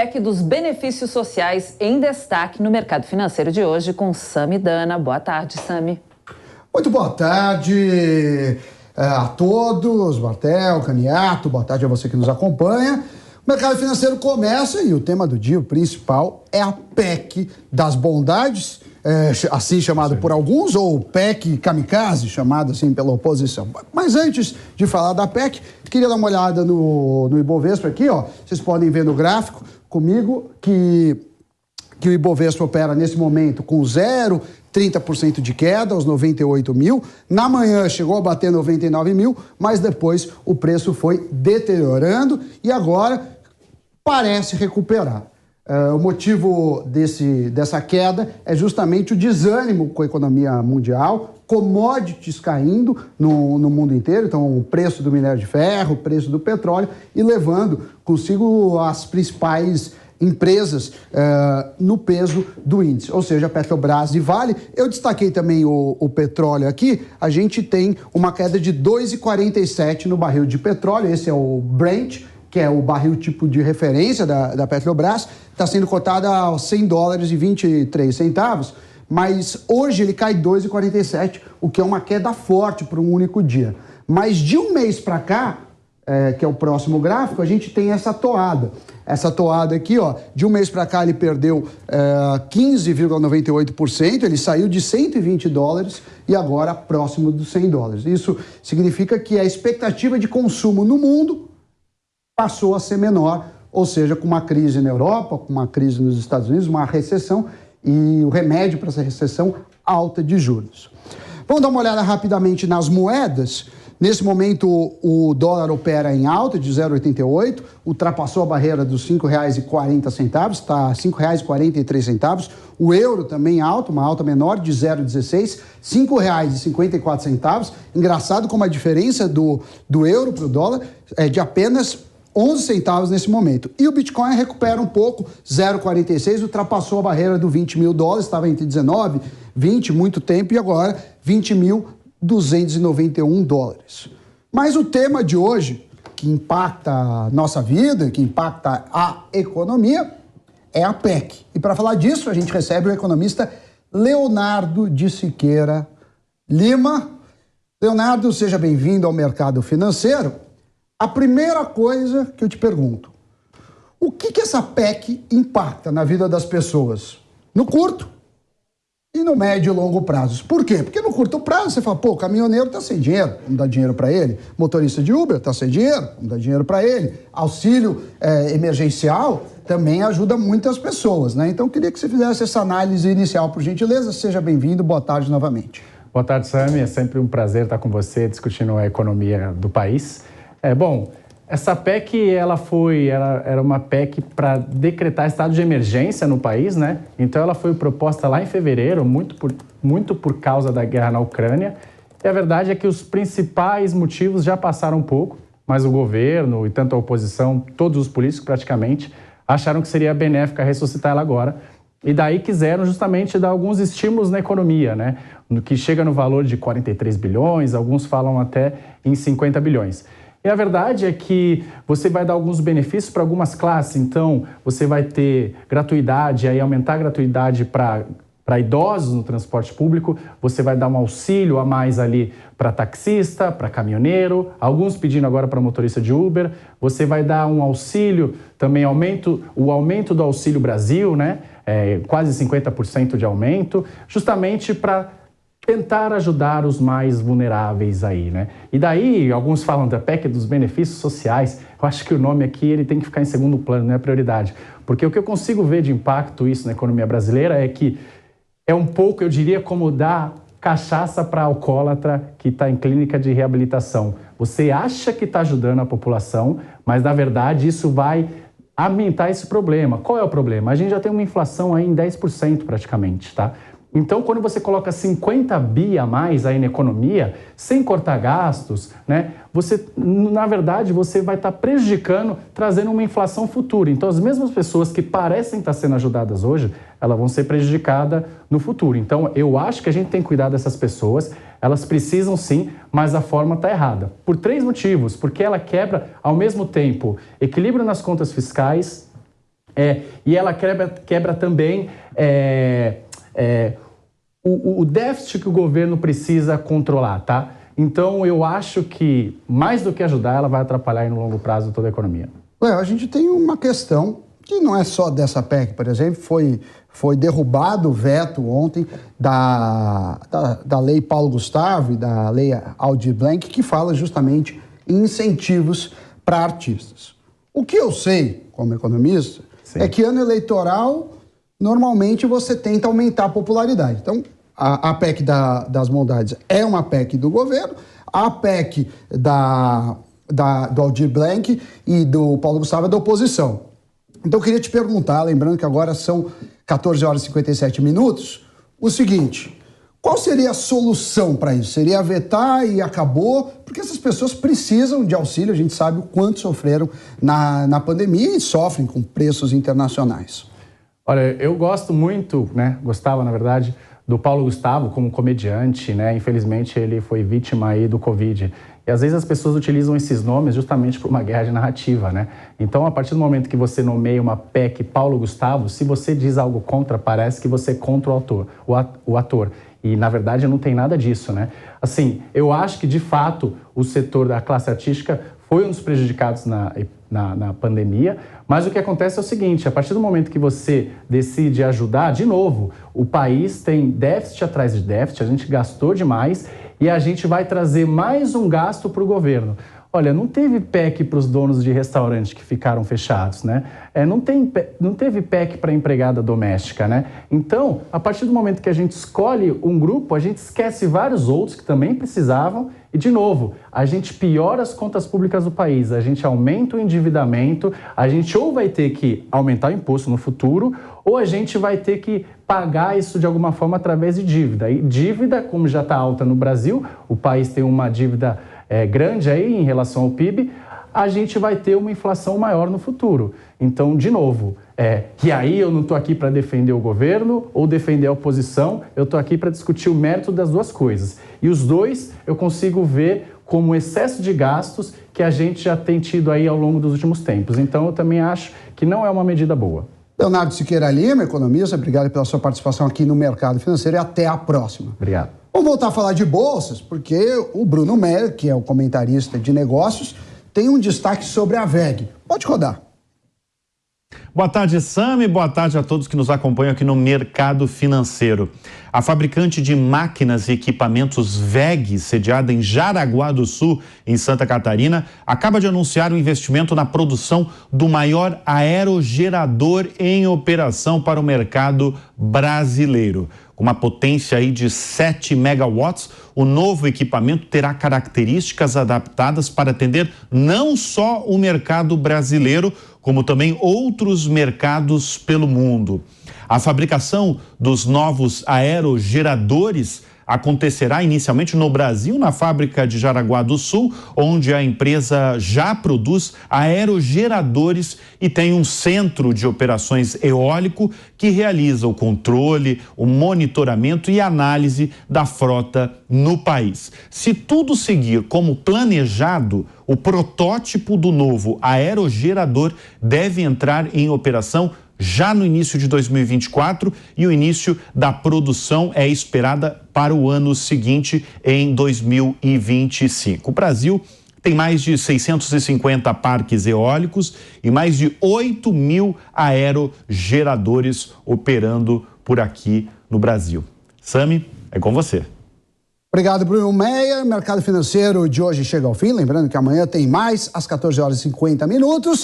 PEC dos benefícios sociais em destaque no mercado financeiro de hoje com Sami Dana. Boa tarde, Sami. Muito boa tarde a todos, Bartel, Caniato, boa tarde a você que nos acompanha. O mercado financeiro começa e o tema do dia, o principal, é a PEC das bondades, assim chamado por alguns, ou PEC kamikaze, chamado assim pela oposição. Mas antes de falar da PEC, queria dar uma olhada no Ibovespa aqui, ó. Vocês podem ver no gráfico comigo que o Ibovespa opera nesse momento com 0,30% de queda, aos 98 mil. Na manhã chegou a bater 99 mil, mas depois o preço foi deteriorando e agora parece recuperar. O motivo dessa queda é justamente o desânimo com a economia mundial, commodities caindo no mundo inteiro, então o preço do minério de ferro, o preço do petróleo, e levando consigo as principais empresas no peso do índice, ou seja, Petrobras e Vale. Eu destaquei também o petróleo aqui, a gente tem uma queda de 2,47 no barril de petróleo, esse é o Brent, que é o barril tipo de referência da Petrobras, está sendo cotado a $100,23, mas hoje ele cai 2,47, o que é uma queda forte para um único dia. Mas de um mês para cá, que é o próximo gráfico, a gente tem essa toada. Essa toada aqui, ó, de um mês para cá ele perdeu 15,98%, ele saiu de $120 e agora próximo dos $100. Isso significa que a expectativa de consumo no mundo passou a ser menor, ou seja, com uma crise na Europa, com uma crise nos Estados Unidos, uma recessão, e o remédio para essa recessão, alta de juros. Vamos dar uma olhada rapidamente nas moedas. Nesse momento, o dólar opera em alta de 0,88, ultrapassou a barreira dos R$5,40, está a R$5,43. O euro também alto, uma alta menor de 0,16, R$5,54. Engraçado como a diferença do euro para o dólar é de apenas 11 centavos nesse momento. E o Bitcoin recupera um pouco, 0,46, ultrapassou a barreira do $20 mil, estava entre 19, 20, muito tempo, e agora $20.291. Mas o tema de hoje, que impacta a nossa vida, que impacta a economia, é a PEC. E para falar disso, a gente recebe o economista Leonardo de Siqueira Lima. Leonardo, seja bem-vindo ao mercado financeiro. A primeira coisa que eu te pergunto, o que essa PEC impacta na vida das pessoas? No curto e no médio e longo prazos. Por quê? Porque no curto prazo você fala, pô, o caminhoneiro está sem dinheiro, vamos dar dinheiro para ele. Motorista de Uber está sem dinheiro, vamos dar dinheiro para ele. Auxílio emergencial também ajuda muitas pessoas, né? Então eu queria que você fizesse essa análise inicial, por gentileza. Seja bem-vindo, boa tarde novamente. Boa tarde, Sami. É sempre um prazer estar com você discutindo a economia do país. Bom, essa PEC era uma PEC para decretar estado de emergência no país, né? Então ela foi proposta lá em fevereiro, muito por causa da guerra na Ucrânia. E a verdade é que os principais motivos já passaram um pouco, mas o governo e tanto a oposição, todos os políticos praticamente, acharam que seria benéfica ressuscitar ela agora. E daí quiseram justamente dar alguns estímulos na economia, né? Que chega no valor de 43 bilhões, alguns falam até em 50 bilhões. E a verdade é que você vai dar alguns benefícios para algumas classes, então você vai ter gratuidade, aí aumentar a gratuidade para idosos no transporte público, você vai dar um auxílio a mais ali para taxista, para caminhoneiro, alguns pedindo agora para motorista de Uber, você vai dar um auxílio, também o aumento do Auxílio Brasil, né? Quase 50% de aumento, justamente para tentar ajudar os mais vulneráveis aí, né? E daí, alguns falam da PEC dos benefícios sociais. Eu acho que o nome aqui ele tem que ficar em segundo plano, não é prioridade. Porque o que eu consigo ver de impacto isso na economia brasileira é que é um pouco, eu diria, como dar cachaça para alcoólatra que está em clínica de reabilitação. Você acha que está ajudando a população, mas na verdade isso vai aumentar esse problema. Qual é o problema? A gente já tem uma inflação aí em 10% praticamente, tá? Então, quando você coloca 50 bi a mais aí na economia, sem cortar gastos, né, na verdade, você vai estar prejudicando, trazendo uma inflação futura. Então, as mesmas pessoas que parecem estar sendo ajudadas hoje, elas vão ser prejudicadas no futuro. Então, eu acho que a gente tem que cuidar dessas pessoas, elas precisam sim, mas a forma está errada. Por 3 motivos, porque ela quebra, ao mesmo tempo, equilíbrio nas contas fiscais, E ela quebra também o déficit que o governo precisa controlar, tá? Então, eu acho que, mais do que ajudar, ela vai atrapalhar no longo prazo toda a economia. Léo, a gente tem uma questão que não é só dessa PEC, por exemplo, foi derrubado o veto ontem da lei Paulo Gustavo e da lei Aldir Blanc, que fala justamente em incentivos para artistas. O que eu sei, como economista, é que ano eleitoral, normalmente você tenta aumentar a popularidade. Então, a PEC das bondades é uma PEC do governo, a PEC do Aldir Blanc e do Paulo Gustavo é da oposição. Então, eu queria te perguntar, lembrando que agora são 14 horas e 57 minutos, o seguinte: qual seria a solução para isso? Seria vetar e acabou? Porque essas pessoas precisam de auxílio, a gente sabe o quanto sofreram na pandemia e sofrem com preços internacionais. Olha, eu gosto muito, gostava, na verdade, do Paulo Gustavo como comediante, Infelizmente, ele foi vítima aí do Covid. E às vezes as pessoas utilizam esses nomes justamente por uma guerra de narrativa, Então, a partir do momento que você nomeia uma PEC Paulo Gustavo, se você diz algo contra, parece que você é contra o ator. E, na verdade, não tem nada disso, Assim, eu acho que, de fato, o setor da classe artística foi um dos prejudicados na pandemia, mas o que acontece é o seguinte: a partir do momento que você decide ajudar, de novo, o país tem déficit atrás de déficit, a gente gastou demais e a gente vai trazer mais um gasto para o governo. Olha, não teve PEC para os donos de restaurante que ficaram fechados, não teve PEC para empregada doméstica, Então, a partir do momento que a gente escolhe um grupo, a gente esquece vários outros que também precisavam e, de novo, a gente piora as contas públicas do país, a gente aumenta o endividamento, a gente ou vai ter que aumentar o imposto no futuro ou a gente vai ter que pagar isso de alguma forma através de dívida. E dívida, como já está alta no Brasil, o país tem uma dívida grande aí em relação ao PIB, a gente vai ter uma inflação maior no futuro. Então, de novo, e aí eu não estou aqui para defender o governo ou defender a oposição, eu estou aqui para discutir o mérito das duas coisas. E os dois eu consigo ver como excesso de gastos que a gente já tem tido aí ao longo dos últimos tempos. Então, eu também acho que não é uma medida boa. Leonardo Siqueira Lima, economista, obrigado pela sua participação aqui no Mercado Financeiro e até a próxima. Obrigado. Vamos voltar a falar de bolsas, porque o Bruno Meyer, que é o comentarista de negócios, tem um destaque sobre a WEG. Pode rodar. Boa tarde, Sami. Boa tarde a todos que nos acompanham aqui no Mercado Financeiro. A fabricante de máquinas e equipamentos WEG, sediada em Jaraguá do Sul, em Santa Catarina, acaba de anunciar um investimento na produção do maior aerogerador em operação para o mercado brasileiro. Com uma potência aí de 7 megawatts, o novo equipamento terá características adaptadas para atender não só o mercado brasileiro, como também outros mercados pelo mundo. A fabricação dos novos aerogeradores acontecerá inicialmente no Brasil, na fábrica de Jaraguá do Sul, onde a empresa já produz aerogeradores e tem um centro de operações eólico que realiza o controle, o monitoramento e análise da frota no país. Se tudo seguir como planejado, o protótipo do novo aerogerador deve entrar em operação já no início de 2024 e o início da produção é esperada para o ano seguinte, em 2025. O Brasil tem mais de 650 parques eólicos e mais de 8 mil aerogeradores operando por aqui no Brasil. Sami, é com você. Obrigado, Bruno Meyer. Mercado Financeiro de hoje chega ao fim. Lembrando que amanhã tem mais, às 14 horas e 50 minutos.